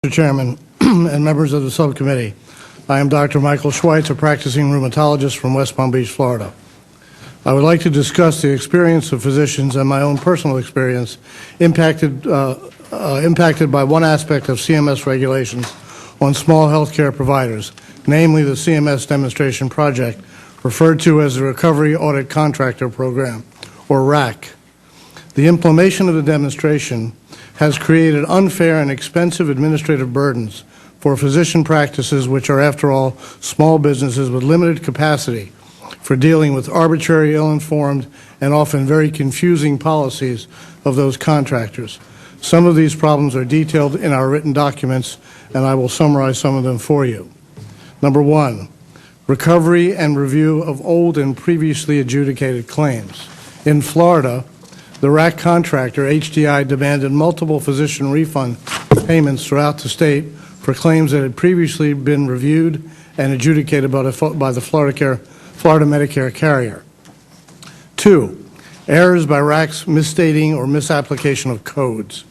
Mr. Chairman and members of the subcommittee, I am Dr. Michael Schweitz, a practicing rheumatologist from West Palm Beach, Florida. I would like to discuss the experience of physicians and my own personal experience impacted by one aspect of CMS regulations on small healthcare providers, namely the CMS demonstration project, referred to as the Recovery Audit Contractor Program, or RAC. The implementation of the demonstration has created unfair and expensive administrative burdens for physician practices, which are, after all, small businesses with limited capacity for dealing with arbitrary, ill-informed, and often very confusing policies of those contractors. Some of these problems are detailed in our written documents, and I will summarize some of them for you. Number one, recovery and review of old and previously adjudicated claims. In Florida, the RAC contractor, HDI, demanded multiple physician refund payments throughout the state for claims that had previously been reviewed and adjudicated by the Florida Medicare carrier. Two, errors by RACs misstating or misapplication of codes.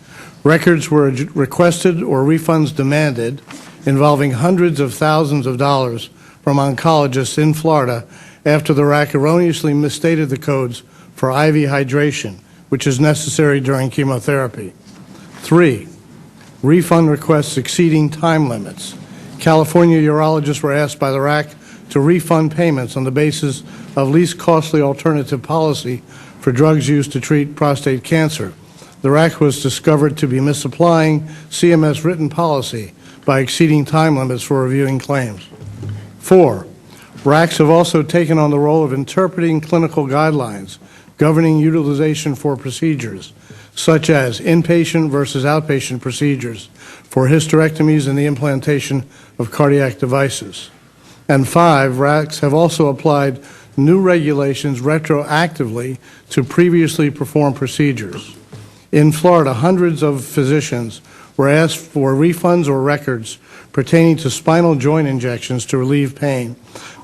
Records were requested or refunds demanded involving hundreds of thousands of dollars from oncologists in Florida after the RAC erroneously misstated the codes for IV hydration, which is necessary during chemotherapy. Three, refund requests exceeding time limits. California urologists were asked by the RAC to refund payments on the basis of least costly alternative policy for drugs used to treat prostate cancer. The RAC was discovered to be misapplying CMS written policy by exceeding time limits for reviewing claims. Four, RACs have also taken on the role of interpreting clinical guidelines governing utilization for procedures, such as inpatient versus outpatient procedures for hysterectomies and the implantation of cardiac devices. And five, RACs have also applied new regulations retroactively to previously performed procedures. In Florida, hundreds of physicians were asked for refunds or records pertaining to spinal joint injections to relieve pain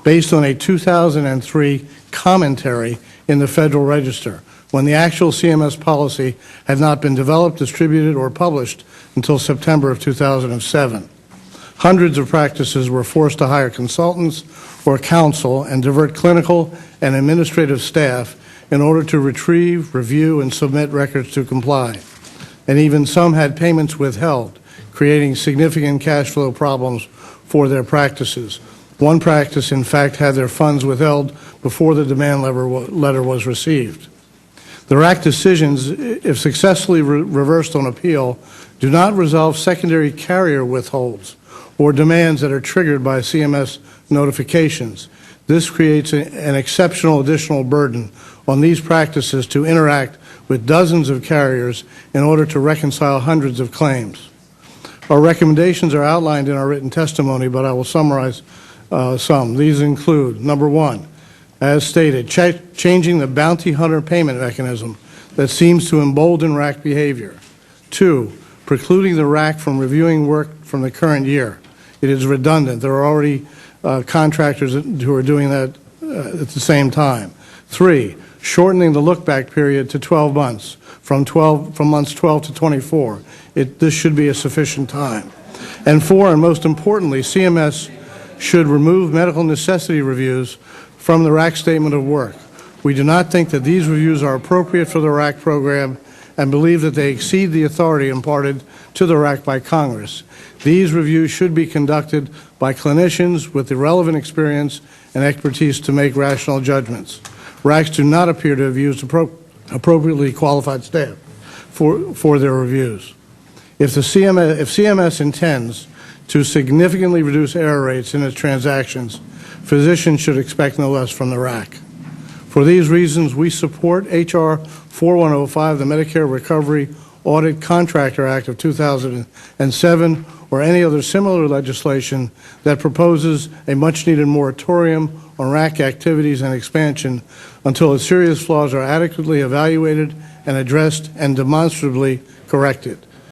based on a 2003 commentary in the Federal Register, when the actual CMS policy had not been developed, distributed, or published until September of 2007. Hundreds of practices were forced to hire consultants or counsel and divert clinical and administrative staff in order to retrieve, review, and submit records to comply. And even some had payments withheld, creating significant cash flow problems for their practices. One practice, in fact, had their funds withheld before the demand letter was received. The RAC decisions, if successfully reversed on appeal, do not resolve secondary carrier withholds or demands that are triggered by CMS notifications. This creates an exceptional additional burden on these practices to interact with dozens of carriers in order to reconcile hundreds of claims. Our recommendations are outlined in our written testimony, but I will summarize some. These include, number one, as stated, changing the bounty hunter payment mechanism that seems to embolden RAC behavior. Two, precluding the RAC from reviewing work from the current year. It is redundant. There are already contractors who are doing that at the same time. Three, shortening the look-back period to 12 months, from months 12 to 24. This should be a sufficient time. And four, and most importantly, CMS should remove medical necessity reviews from the RAC statement of work. We do not think that these reviews are appropriate for the RAC program and believe that they exceed the authority imparted to the RAC by Congress. These reviews should be conducted by clinicians with the relevant experience and expertise to make rational judgments. RACs do not appear to have used appropriately qualified staff for their reviews. If CMS intends to significantly reduce error rates in its transactions, physicians should expect no less from the RAC. For these reasons, we support H.R. 4105, the Medicare Recovery Audit Contractor Act of 2007, or any other similar legislation that proposes a much-needed moratorium on RAC activities and expansion until its serious flaws are adequately evaluated and addressed and demonstrably corrected.